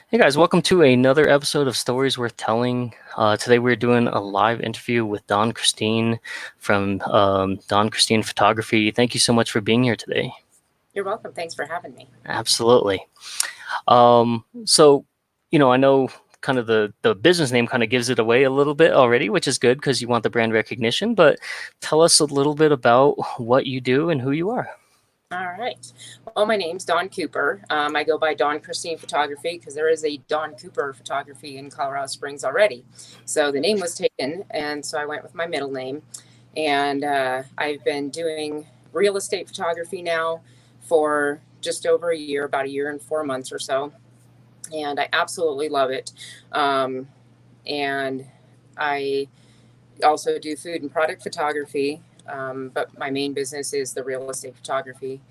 Hey guys, welcome to another episode of Stories Worth Telling. Today we're doing a live interview with Dawn Christine from Dawn Christine Photography. Thank you so much for being here today. You're welcome. Thanks for having me. Absolutely. So, I know kind of the business name kind of gives it away a little bit already, which is good because you want the brand recognition, but tell us a little bit about what you do and who you are. All right. Well, my name's Dawn Cooper. I go by Dawn Christine Photography because there is a Dawn Cooper Photography in Colorado Springs already. So the name was taken, and so I went with my middle name. And I've been doing real estate photography now for just over a year, about a year and 4 months or so. And I absolutely love it. And I also do food and product photography, but my main business is the real estate photography.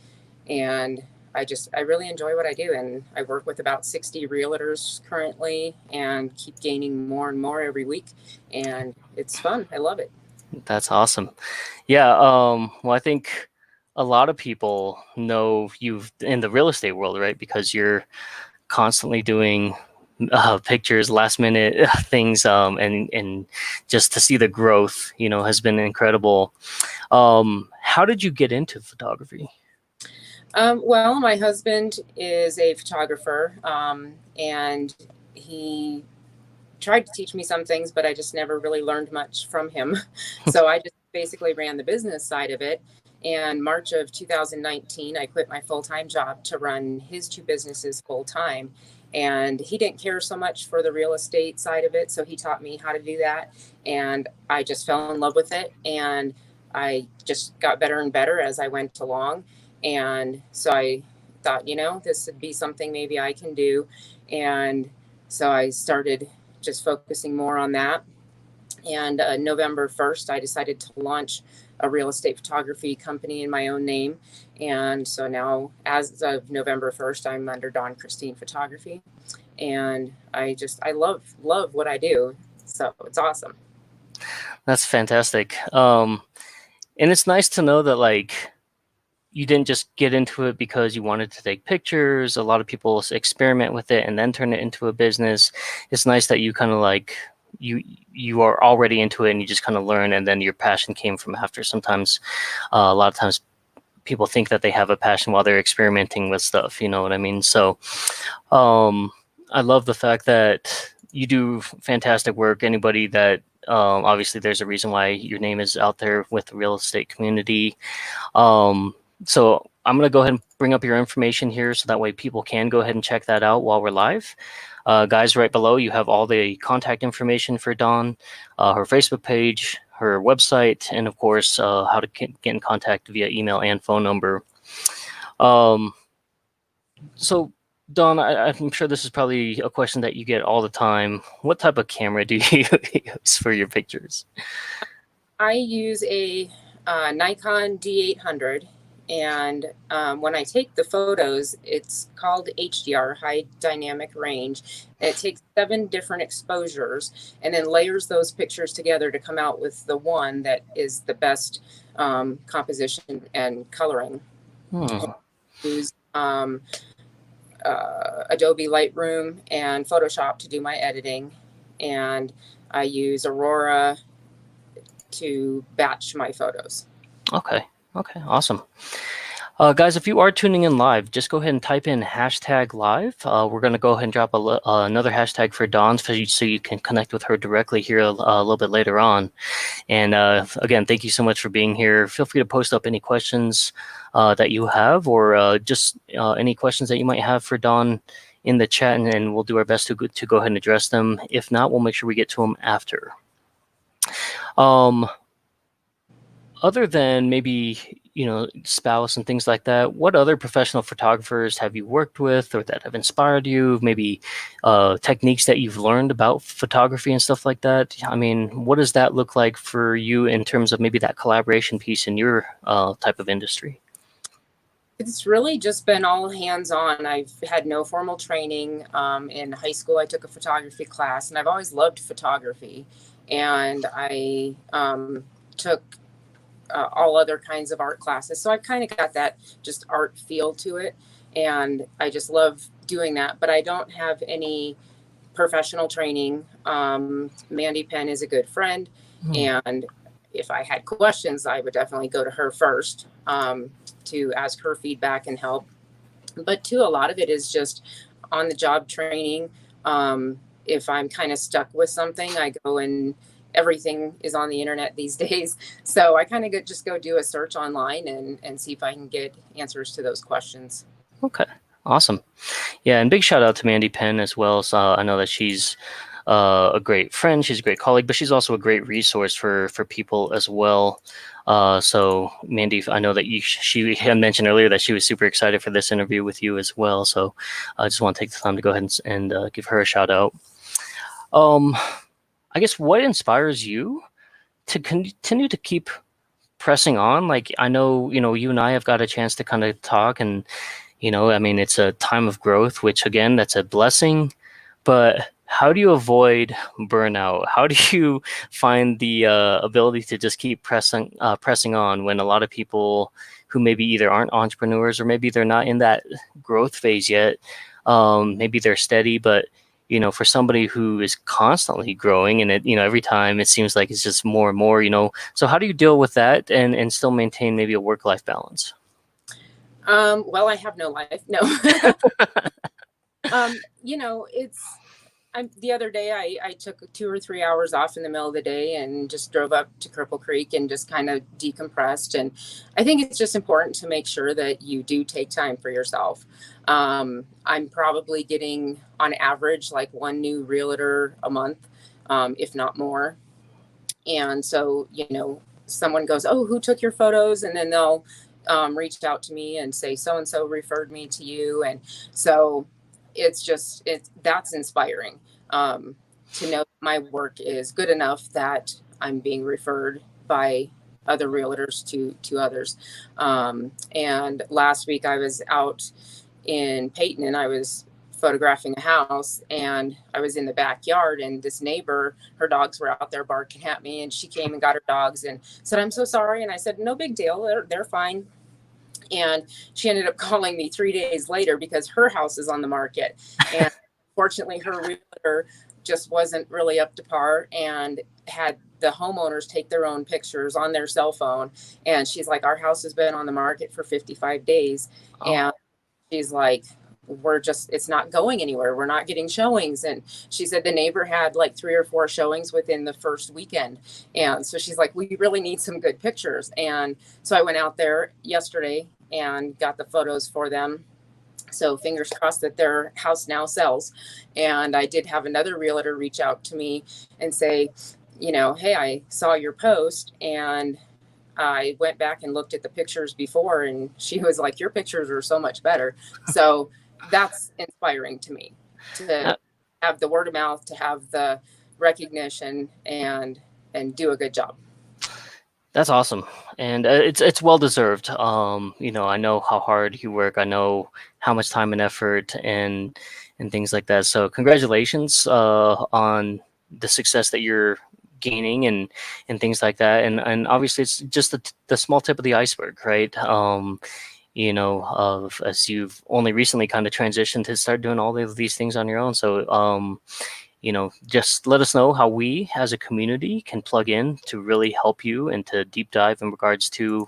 And I really enjoy what I do. And I work with about 60 realtors currently and keep gaining more and more every week. And it's fun. I love it. That's awesome. Yeah, well, I think a lot of people know you in the real estate world, right? Because you're constantly doing pictures, last minute things, and just to see the growth, has been incredible. How did you get into photography? Well, my husband is a photographer, and he tried to teach me some things, but I just never really learned much from him. So I just basically ran the business side of it. And March of 2019, I quit my full-time job to run his two businesses full time. And he didn't care so much for the real estate side of it. So he taught me how to do that. And I just fell in love with it. And I just got better and better as I went along. And so I thought, this would be something maybe I can do. And so I started just focusing more on that. And November 1st, I decided to launch a real estate photography company in my own name. And so now, as of November 1st, I'm under Dawn Christine Photography. And I love what I do. So it's awesome. That's fantastic. And it's nice to know that you didn't just get into it because you wanted to take pictures. A lot of people experiment with it and then turn it into a business. It's nice that you kind of you are already into it and you just kind of learn, and then your passion came from after. Sometimes, a lot of times, people think that they have a passion while they're experimenting with stuff. You know what I mean? So, um, I love the fact that you do fantastic work. Anybody that obviously, there's a reason why your name is out there with the real estate community. Um, so I'm going to go ahead and bring up your information here so that way people can go ahead and check that out while we're live. Guys, right below, you have all the contact information for Dawn, her Facebook page, her website, and of course, how to get in contact via email and phone number. Um, so, Dawn, I'm sure this is probably a question that you get all the time. What type of camera do you use for your pictures? I use a Nikon D800, and when I take the photos, it's called HDR, High Dynamic Range. It takes 7 different exposures and then layers those pictures together to come out with the one that is the best composition and coloring. Hmm. I use Adobe Lightroom and Photoshop to do my editing, and I use Aurora to batch my photos. Okay. Okay. Awesome. Guys, if you are tuning in live, just go ahead and type in hashtag live. We're going to go ahead and drop another hashtag for Dawn so you can connect with her directly here a little bit later on. And again, thank you so much for being here. Feel free to post up any questions that you have, or just any questions that you might have for Dawn in the chat, and we'll do our best to go ahead and address them. If not, we'll make sure we get to them after. Um, Other than maybe spouse and things like that, what other professional photographers have you worked with or that have inspired you? Maybe techniques that you've learned about photography and stuff like that. I mean, what does that look like for you in terms of maybe that collaboration piece in your type of industry? It's really just been all hands on. I've had no formal training. In high school, I took a photography class, and I've always loved photography. And I took all other kinds of art classes. So I kind of got that just art feel to it. And I just love doing that, but I don't have any professional training. Mandy Penn is a good friend, Hmm. and if I had questions, I would definitely go to her first, to ask her feedback and help. But too, a lot of it is just on the job training. If I'm kind of stuck with something, I go and everything is on the internet these days. So I kind of just go do a search online and see if I can get answers to those questions. Okay, awesome. Yeah, and big shout out to Mandy Penn as well. So I know that she's a great friend, she's a great colleague, but she's also a great resource for people as well. So Mandy, I know that she had mentioned earlier that she was super excited for this interview with you as well. So I just want to take the time to go ahead and give her a shout out. Um, I guess what inspires you to continue to keep pressing on? Like I know, you and I have got a chance to kind of talk and I mean, it's a time of growth, which again, that's a blessing. But how do you avoid burnout? How do you find the ability to just keep pressing on when a lot of people who maybe either aren't entrepreneurs or maybe they're not in that growth phase yet, maybe they're steady, but for somebody who is constantly growing and every time it seems like it's just more and more, so how do you deal with that and still maintain maybe a work-life balance? Well, I have no life. No. It's the other day I took 2 or 3 hours off in the middle of the day and just drove up to Cripple Creek and just kind of decompressed. And I think it's just important to make sure that you do take time for yourself. I'm probably getting on average like one new realtor a month, if not more. And so, someone goes, "Oh, who took your photos?" And then they'll reach out to me and say, "So and so referred me to you." And so it's that's inspiring, to know my work is good enough that I'm being referred by other realtors to others. And last week I was out in Peyton and I was photographing a house, and I was in the backyard, and this neighbor, her dogs were out there barking at me, and she came and got her dogs and said, "I'm so sorry." And I said, "No big deal. They're fine." And she ended up calling me 3 days later because her house is on the market. And fortunately, her realtor just wasn't really up to par and had the homeowners take their own pictures on their cell phone. And she's like, "Our house has been on the market for 55 days." And Oh, she's like, it's not going anywhere. We're not getting showings. And she said the neighbor had like 3 or 4 showings within the first weekend. And so she's like, "We really need some good pictures." And so I went out there yesterday and got the photos for them. So fingers crossed that their house now sells. And I did have another realtor reach out to me and say, "Hey, I saw your post and I went back and looked at the pictures before," and she was like, "Your pictures are so much better." So that's inspiring to me, to uh, have the word of mouth, to have the recognition, and do a good job. that's awesome, and it's well deserved. I know how hard you work. I know how much time and effort and things like that. So congratulations on the success that you're gaining and things like that. And obviously it's just the small tip of the iceberg, right? Of as you've only recently kind of transitioned to start doing all of these things on your own. So just let us know how we as a community can plug in to really help you and to deep dive in regards to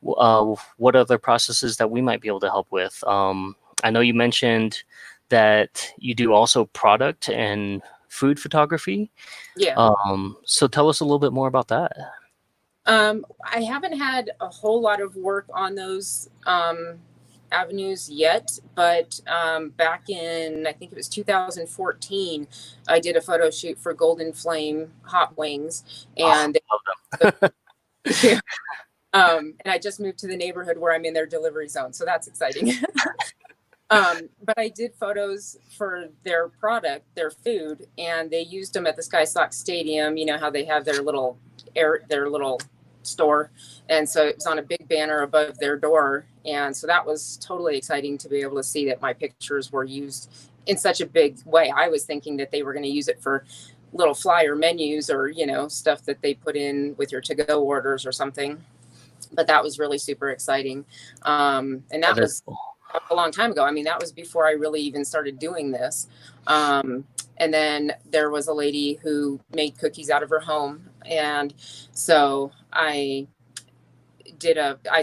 what other processes that we might be able to help with. I know you mentioned that you do also product and food photography. Yeah. So tell us a little bit more about that. I haven't had a whole lot of work on those avenues yet, but back in, I think it was 2014, I did a photo shoot for Golden Flame Hot Wings, Oh, and love them. yeah, and I just moved to the neighborhood where I'm in their delivery zone, so that's exciting. But I did photos for their product, their food, and they used them at the Sky Sox Stadium. You know how they have their little store, and so it was on a big banner above their door, and so that was totally exciting to be able to see that my pictures were used in such a big way. I was thinking that they were going to use it for little flyer menus or stuff that they put in with your to-go orders or something, but that was really super exciting. And That that is was cool. a long time ago. I mean, that was before I really even started doing this. Um, and then there was a lady who made cookies out of her home. And so I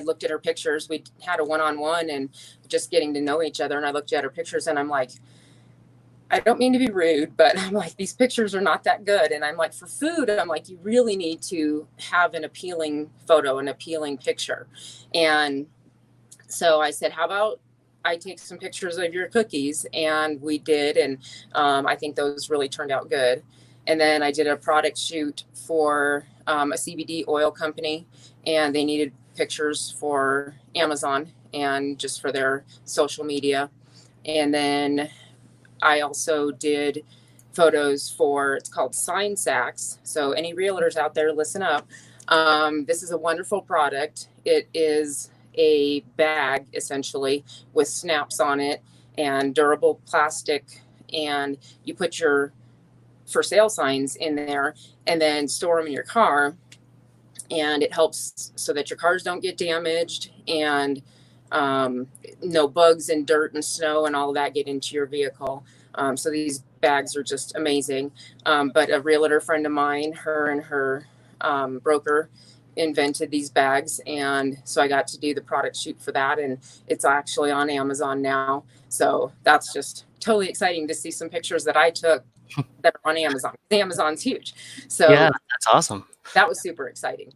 looked at her pictures. We had a one-on-one and just getting to know each other. And I looked at her pictures and I'm like, I don't mean to be rude, but I'm like, these pictures are not that good. And I'm like, for food, I'm like, you really need to have an appealing photo, an appealing picture. And so I said, how about I take some pictures of your cookies? And we did. And I think those really turned out good. And then I did a product shoot for a CBD oil company, and they needed pictures for Amazon and just for their social media. And then I also did photos for, it's called Sign Sacks. So any realtors out there, listen up. This is a wonderful product. It is a bag essentially with snaps on it and durable plastic, and you put your for sale signs in there and then store them in your car, and it helps so that your cars don't get damaged, and um, no bugs and dirt and snow and all of that get into your vehicle. So these bags are just amazing. But a realtor friend of mine, her and her broker invented these bags. And so I got to do the product shoot for that. And it's actually on Amazon now. So that's just totally exciting to see some pictures that I took that are on Amazon. Amazon's huge. So Yeah, that's awesome. that was super exciting.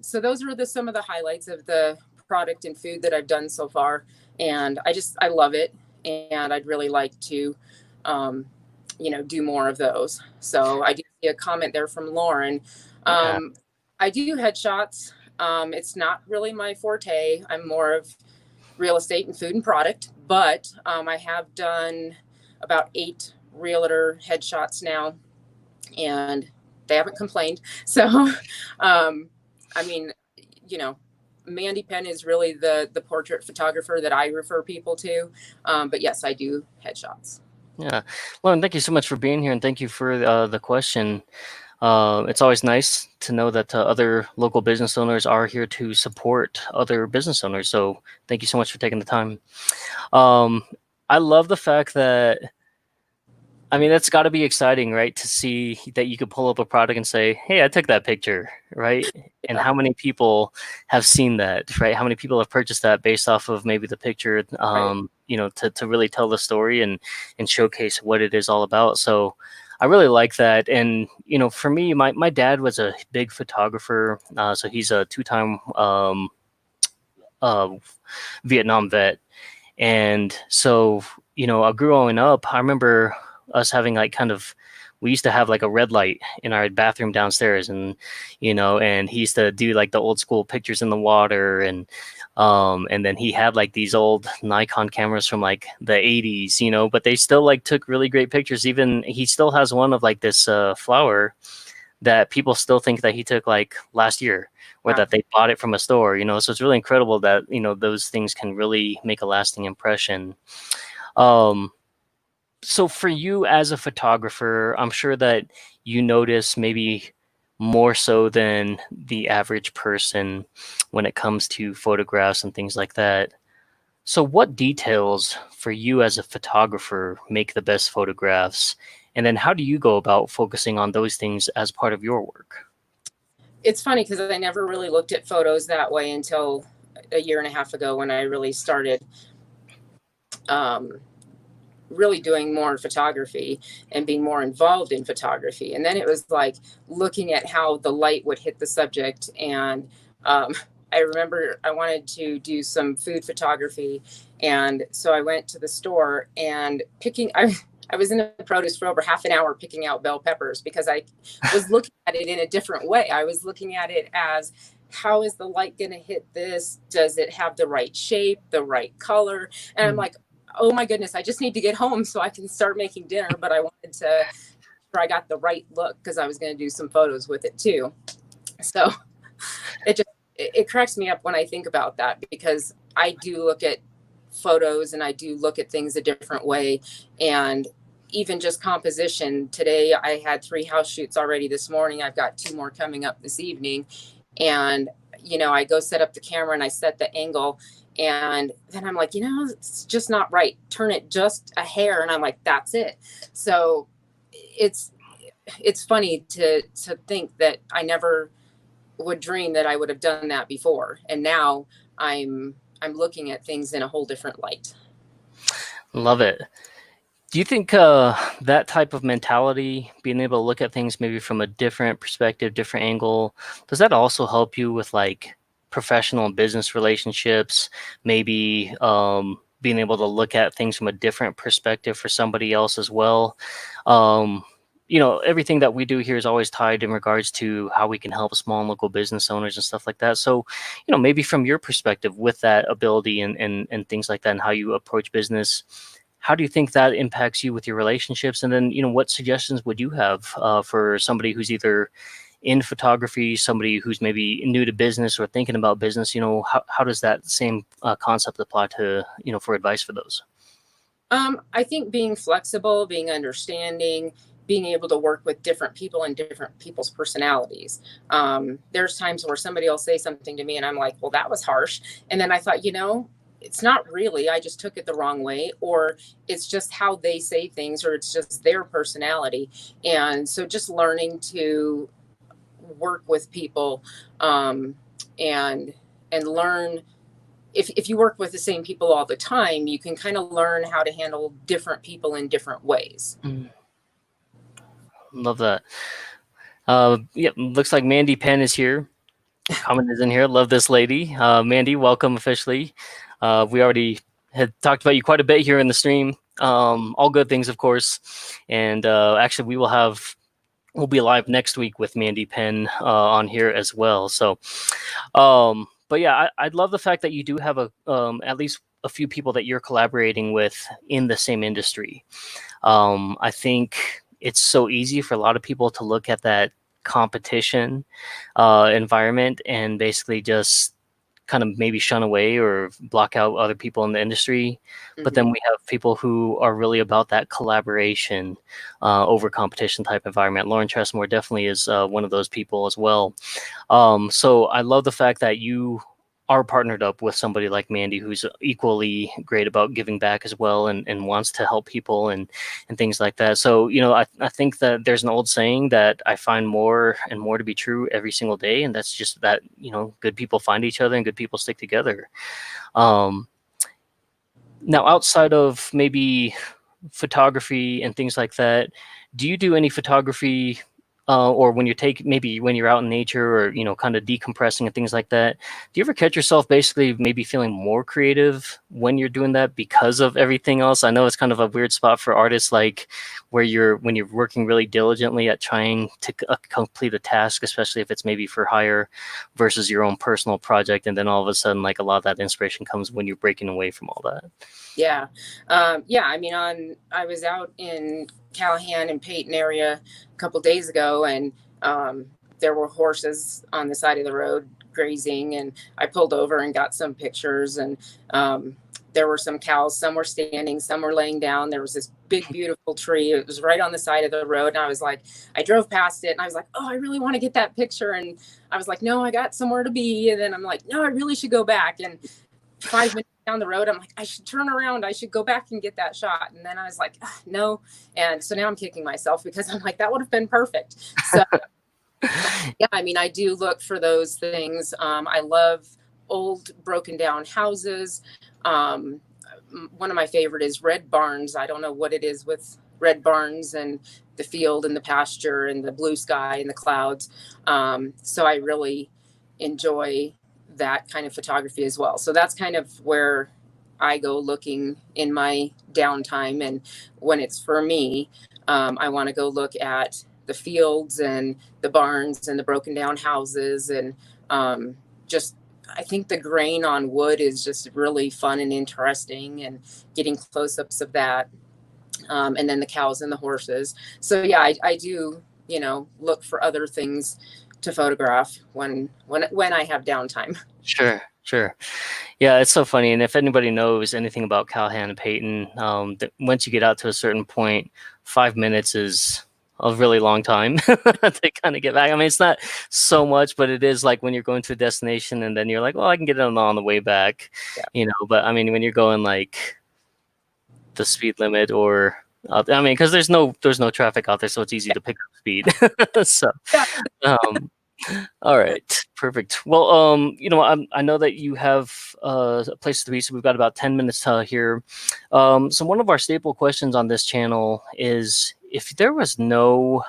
So those were some of the highlights of the product and food that I've done so far. And I love it. And I'd really like to, um, do more of those. So I do see a comment there from Lauren. Yeah. I do headshots. It's not really my forte. I'm more of real estate and food and product, but I have done about 8 realtor headshots now, and they haven't complained. So, I mean, you know, Mandy Penn is really the portrait photographer that I refer people to. But yes, I do headshots. Yeah. Well, and thank you so much for being here, and thank you for the question. It's always nice to know that other local business owners are here to support other business owners. So thank you so much for taking the time. Um, I love the fact that, I mean, that's got to be exciting, right? To see that you could pull up a product and say, "Hey, I took that picture," right? And Yeah, how many people have seen that, right? How many people have purchased that based off of maybe the picture, right. to really tell the story and showcase what it is all about. So I really like that. And for me, my dad was a big photographer, so he's a two-time uh, Vietnam vet, and so, growing up, I remember us having like we used to have like a red light in our bathroom downstairs, and he used to do like the old school pictures in the water, and then he had like these old Nikon cameras from like the 80s, but they still like took really great pictures. Even he still has one of like this flower that people still think that he took like last year, or Wow. that they bought it from a store, so it's really incredible that those things can really make a lasting impression. um so for you as a photographer, I'm sure that you notice maybe more so than the average person when it comes to photographs and things like that. So what details for you as a photographer make the best photographs, and then how do you go about focusing on those things as part of your work? It's funny because I never really looked at photos that way until a year and a half ago when I really started um, really doing more photography and being more involved in photography. And then it was like looking at how the light would hit the subject. And um, I remember I wanted to do some food photography. And so I went to the store and I was in the produce for over half an hour picking out bell peppers because I was looking at it in a different way. I was looking at it as, how is the light going to hit this? Does it have the right shape, the right color? And I'm Mm. like, oh my goodness, I just need to get home so I can start making dinner. But I wanted to, sure I got the right look because I was going to do some photos with it too. So it cracks me up when I think about that, because I do look at photos and I do look at things a different way. And even just composition, today I had 3 house shoots already this morning. I've got 2 more coming up this evening. And I go set up the camera and I set the angle, And then I'm like, it's just not right. Turn it just a hair. And I'm like, that's it. So it's, it's funny to think that I never would dream that I would have done that before. And now I'm looking at things in a whole different light. Love it. Do you think that type of mentality, being able to look at things maybe from a different perspective, different angle, does that also help you with like professional and business relationships? Maybe being able to look at things from a different perspective for somebody else as well. Um, everything that we do here is always tied in regards to how we can help small and local business owners and stuff like that. So, maybe from your perspective with that ability and things like that and how you approach business, how do you think that impacts you with your relationships? And then, what suggestions would you have for somebody who's either in photography, somebody who's maybe new to business or thinking about business? How does that same concept apply to, for advice for those? I think being flexible, being understanding, being able to work with different people and different people's personalities. There's times where somebody will say something to me and I'm like, well, that was harsh. And then I thought, it's not really, I just took it the wrong way, or it's just how they say things, or it's just their personality. And so just learning to work with people, and learn, if you work with the same people all the time, you can kind of learn how to handle different people in different ways. Mm, love that. Yeah, looks like Mandy Penn is here. Comment is in here. Love this lady. Mandy, welcome officially. We already had talked about you quite a bit here in the stream. All good things, of course. And actually, we'll be live next week with Mandy Penn on here as well. So, but yeah, I'd love the fact that you do have at least a few people that you're collaborating with in the same industry. I think it's so easy for a lot of people to look at that competition environment and basically just kind of maybe shun away or block out other people in the industry. But Hmm. then we have people who are really about that collaboration over competition type environment. Lauren Tressmore definitely is one of those people as well. So I love the fact that you are partnered up with somebody like Mandy, who's equally great about giving back as well and wants to help people and things like that. So, I think that there's an old saying that I find more and more to be true every single day. And that's just that, good people find each other and good people stick together. Um, Now, outside of maybe photography and things like that, do you do any photography or when you're out in nature or kind of decompressing and things like that? Do you ever catch yourself basically maybe feeling more creative when you're doing that because of everything else? I know it's kind of a weird spot for artists, like when you're working really diligently at trying to complete a task, especially if it's maybe for hire versus your own personal project, and then all of a sudden, like a lot of that inspiration comes when you're breaking away from all that. Yeah. Yeah. I mean, I was out in Callahan and Peyton area a couple days ago, and there were horses on the side of the road grazing, and I pulled over and got some pictures. And there were some cows. Some were standing, some were laying down. There was this big, beautiful tree. It was right on the side of the road, and I was like, I drove past it, and I was like, oh, I really want to get that picture. And I was like, no, I got somewhere to be. And then I'm like, no, I really should go back. And 5 minutes down the road, I'm like, I should turn around. I should go back and get that shot. And then I was like, no. And so now I'm kicking myself because I'm like, that would have been perfect. So yeah, I mean, I do look for those things. I love old broken down houses. Um, One of my favorite is red barns. I don't know what it is with red barns and the field and the pasture and the blue sky and the clouds. So I really enjoy that kind of photography as well. So that's kind of where I go looking in my downtime. And when it's for me, I want to go look at the fields and the barns and the broken down houses. And just, I think the grain on wood is just really fun and interesting, and getting close ups of that. And then the cows and the horses. So yeah, I do, look for other things to photograph when I have downtime. Sure, sure. Yeah, it's so funny. And if anybody knows anything about Callahan and Peyton, once you get out to a certain point, 5 minutes is a really long time to kind of get back. I mean, it's not so much, but it is like when you're going to a destination and then you're like, well, I can get it on the way back, Yeah. But I mean, when you're going like the speed limit or I mean, because there's no traffic out there, so it's easy to pick up speed. So, Yeah. um, all Yeah. right, perfect. Well, I know that you have a place to be, so we've got about 10 minutes here. So one of our staple questions on this channel is if there was no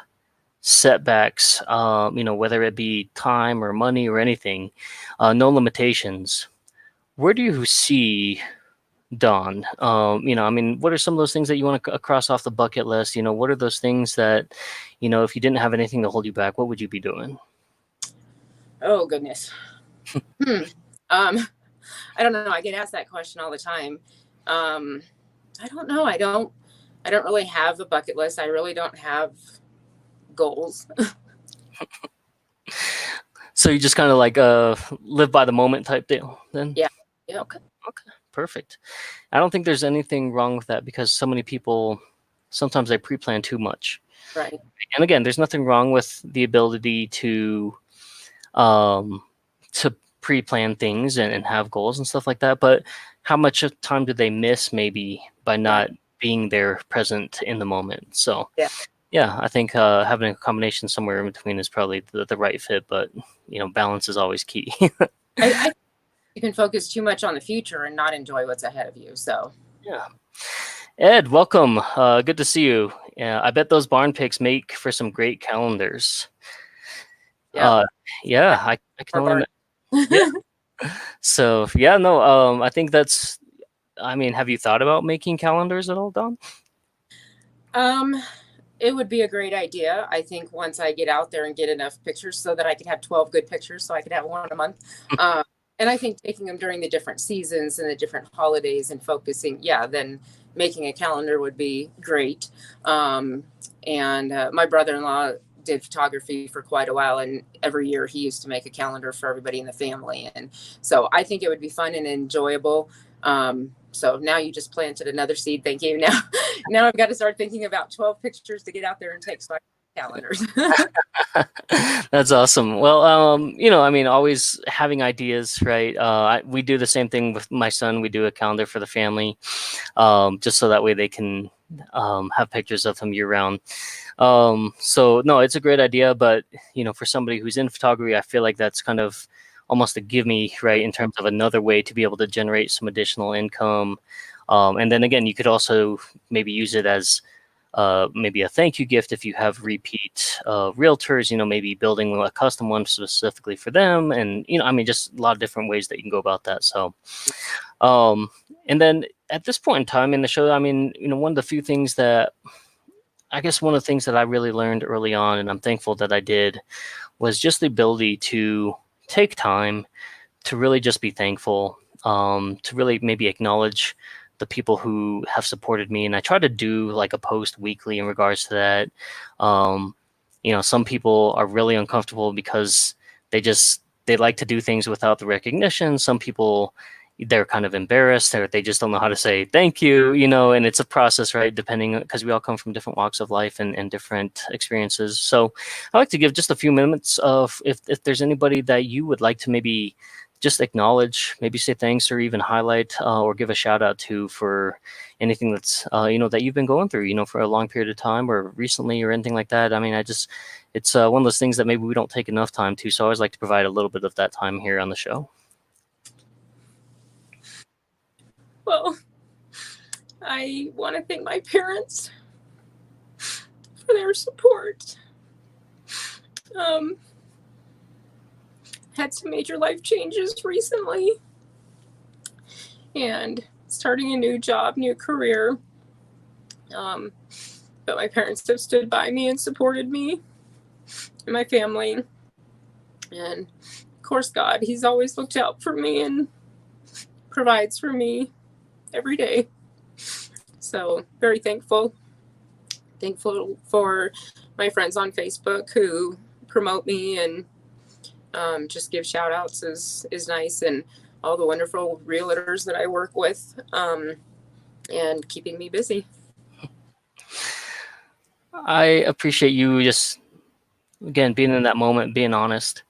setbacks, whether it be time or money or anything, no limitations, where do you see Dawn? I mean, what are some of those things that you want to cross off the bucket list? What are those things that, if you didn't have anything to hold you back, what would you be doing? Oh goodness. Hmm. Um, I don't know. I get asked that question all the time. Um, I don't know. I don't really have a bucket list. I really don't have goals. So you just kind of like live by the moment type deal then? Yeah. Yep. Okay. Okay. Perfect. I don't think there's anything wrong with that because so many people sometimes they pre-plan too much. Right. And again, there's nothing wrong with the ability um to pre-plan things and have goals and stuff like that, but how much of time do they miss maybe by Yeah. not being there present in the moment? So Yeah. yeah, I think having a combination somewhere in between is probably the right fit, but balance is always key. I you can focus too much on the future and not enjoy what's ahead of you. So Yeah. Ed, welcome. Good to see you. Yeah, I bet those barn pigs make for some great calendars. yeah. Uh, yeah, I can Or only barn. imagine. Yeah. So yeah, no, I think that's. I mean, have you thought about making calendars at all, Don? um, it would be a great idea. I think once I get out there and get enough pictures so that I could have 12 good pictures, so I could have one a month. Um, and I think taking them during the different seasons and the different holidays and focusing, yeah, then making a calendar would be great. Um, and my brother-in-law did photography for quite a while, and every year he used to make a calendar for everybody in the family. And so I think it would be fun and enjoyable. So now you just planted another seed. Thank you. Now I've got to start thinking about 12 pictures to get out there and take so I can calendars. That's awesome. Well, I mean, always having ideas, right? We do the same thing with my son. We do a calendar for the family, just so that way they can have pictures of him year round. So no, it's a great idea, but for somebody who's in photography, I feel like that's kind of almost a give me, right, in terms of another way to be able to generate some additional income. And then again, you could also maybe use it as maybe a thank you gift if you have repeat realtors, maybe building a custom one specifically for them. And, I mean, just a lot of different ways that you can go about that. So, um, and then at this point in time in the show, I mean, one of the few things that I guess one of the things that I really learned early on, and I'm thankful that I did, was just the ability to take time to really just be thankful, to really maybe acknowledge the people who have supported me. And I try to do like a post weekly in regards to that. Um, some people are really uncomfortable because they like to do things without the recognition. Some people they're kind of embarrassed or they just don't know how to say thank you, and it's a process, right? Depending because we all come from different walks of life and different experiences. So I like to give just a few minutes of if there's anybody that you would like to maybe just acknowledge, maybe say thanks or even highlight or give a shout out to for anything that's that you've been going through, for a long period of time or recently or anything like that. I mean, it's one of those things that maybe we don't take enough time to. So I always like to provide a little bit of that time here on the show. Well, I want to thank my parents for their support. Um, had some major life changes recently and starting a new job, new career. But my parents have stood by me and supported me and my family. And of course, God, He's always looked out for me and provides for me every day. So, very thankful. Thankful for my friends on Facebook who promote me and just give shout outs is nice, and all the wonderful realtors that I work with and keeping me busy. I appreciate you just again being in that moment, being honest.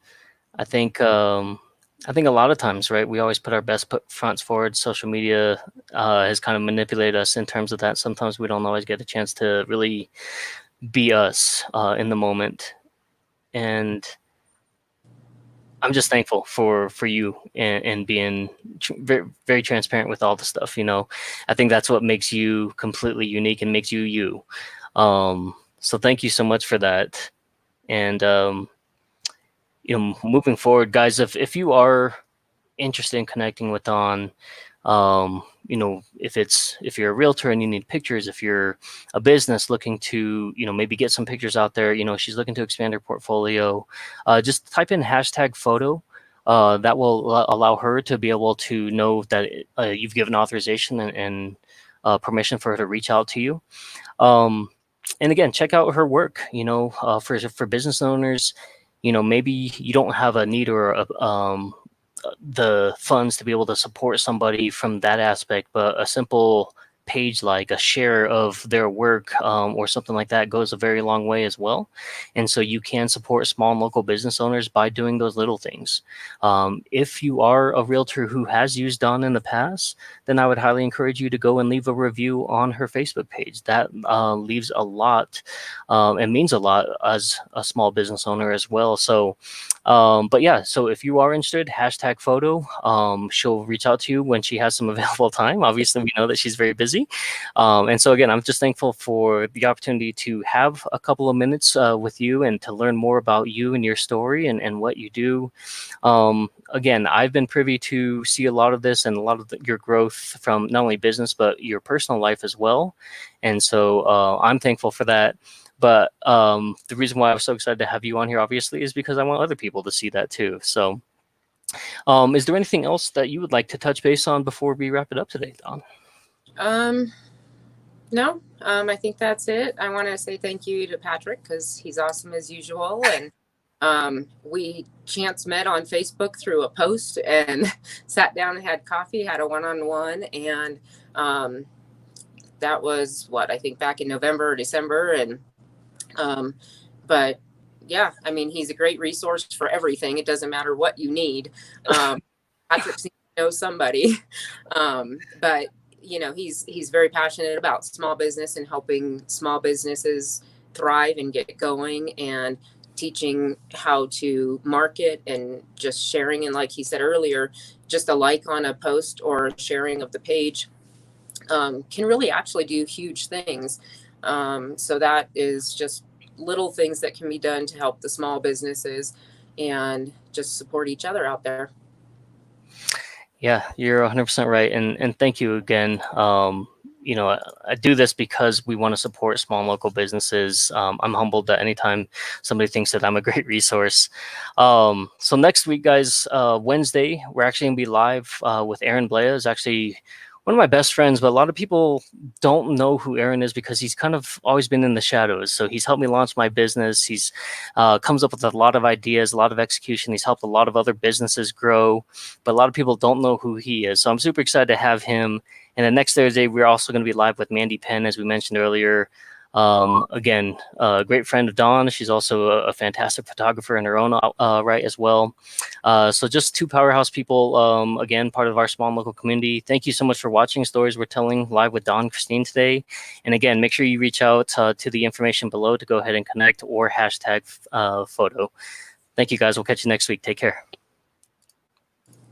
I think I think a lot of times, right, we always put our best put fronts forward. Social media has kind of manipulated us in terms of that. Sometimes we don't always get a chance to really be us in the moment. And I'm just thankful for you and being very, very transparent with all the stuff. I think that's what makes you completely unique and makes you you. So thank you so much for that. And moving forward, guys, if you are interested in connecting with Dawn, if you're a realtor and you need pictures, if you're a business looking to, maybe get some pictures out there, she's looking to expand her portfolio, just type in hashtag photo. That will allow her to be able to know that you've given authorization and permission for her to reach out to you. And again, check out her work. For business owners, maybe you don't have a need or the funds to be able to support somebody from that aspect, but a simple page like a share of their work or something like that goes a very long way as well. And so you can support small and local business owners by doing those little things. If you are a realtor who has used Dawn in the past, then I would highly encourage you to go and leave a review on her Facebook page. That leaves a lot and means a lot as a small business owner as well. So but yeah, so if you are interested, hashtag photo. She'll reach out to you when she has some available time. Obviously, we know that she's very busy. And so again, I'm just thankful for the opportunity to have a couple of minutes with you and to learn more about you and your story and what you do. Again, I've been privy to see a lot of this and a lot of your growth from not only business, but your personal life as well. And so I'm thankful for that. But the reason why I was so excited to have you on here, obviously, is because I want other people to see that too. So is there anything else that you would like to touch base on before we wrap it up today, Don? Um, no, I think that's it. I want to say thank you to Patrick because he's awesome as usual. And we chance met on Facebook through a post and sat down and had coffee, had a one-on-one. And that was what I think back in November or December. And but yeah, I mean, he's a great resource for everything. It doesn't matter what you need. Patrick seems to know somebody. But he's very passionate about small business and helping small businesses thrive and get going and teaching how to market and just sharing. And like he said earlier, just a like on a post or sharing of the page can really actually do huge things. So that is just little things that can be done to help the small businesses and just support each other out there. Yeah, you're 100% right. And thank you again. I do this because we want to support small and local businesses. I'm humbled that anytime somebody thinks that I'm a great resource. So next week, guys, Wednesday, we're actually going to be live with Aaron Blea. Is actually one of my best friends, but a lot of people don't know who Aaron is because he's kind of always been in the shadows. So he's helped me launch my business. He's comes up with a lot of ideas, a lot of execution. He's helped a lot of other businesses grow, but a lot of people don't know who he is. So I'm super excited to have him. And then next Thursday, we're also going to be live with Mandy Penn, as we mentioned earlier. Again, a great friend of Dawn. She's also a fantastic photographer in her own right as well. So just two powerhouse people, again, part of our small and local community. Thank you so much for watching Stories We're Telling live with Dawn Christine today. And again, make sure you reach out to the information below to go ahead and connect or hashtag photo. Thank you, guys. We'll catch you next week. Take care.